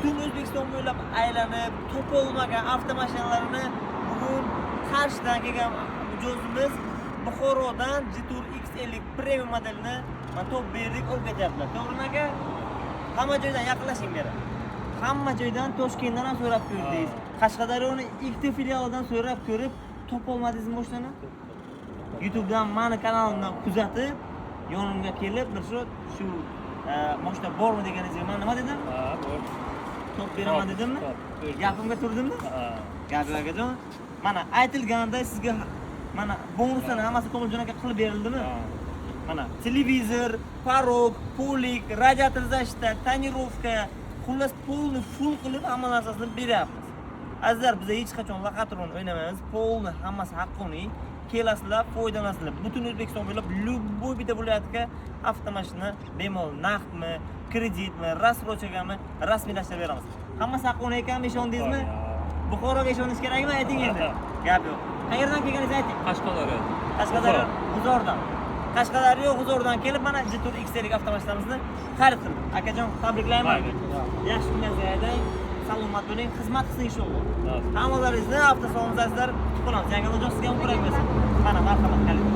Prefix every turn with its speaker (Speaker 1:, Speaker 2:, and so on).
Speaker 1: butun O'zbekiston bo'ylab aylanib, topolmagan avtomashinalarini bugun Qarshdan kelgan mijozimiz Buxorodan Jitur X50 premium modelini mana top berdik, olib ketyaptilar. To'g'rimi aka? Hamma joydan yaqinlashing beri. Hamma joydan Toshkentdan ham so'rab ko'rdingiz. Qashqadaryoning ikkita filialidan so'rab ko'rib topolmadingizmi mashinani? YouTubedan mani kanalimdan kuzatib, yonimga kelib, shu mashina bormi deganingizga men nima dedim?
Speaker 2: Bor.
Speaker 1: Top beraman dedimmi? Gapimga turdimmi? Gapi akajon. Mana aytilganda sizga mana bonuslarni hammasi ko'ngiljo'naka qilib berildimi? Mana televizor, parok, polik, radiator защита, tonirovka, xullas polni full qilib hamma narsasini beryapmiz. Azizlar, biz hech qachon laqatron o'ynamaymiz. Polni hammasi haqqoniy. Kelasizlar, foydalansizlar. Butun O'zbekiston bo'ylab любой bitta viloyatga avtomashina bemalol naqdmi, kreditmi, рассрочками rasmiylashtirib beramiz. Hammasi haqqoniy ekanmi, ishondingizmi? Buxoroga ishoningiz kerakmi? Ayting endi. Gap yo'q. Qayerdan kelganingizni ayting.
Speaker 2: Qashqadaryo.
Speaker 1: Qashqadaryo, G'uzordan. Qashqadaryo, G'uzordan kelib mana Jitur X50 avtomashinamizni xarid qildim. Akajon, tabriklayman. Yaxshi kunlarga ayting. Salomat bo'ling, xizmat qilsin inshaalloh. Hammalaringizni avtosalonimizda kutib qolamiz. Yangi mijozga ham kerak bo'lsin. Mana marhamat, qaling.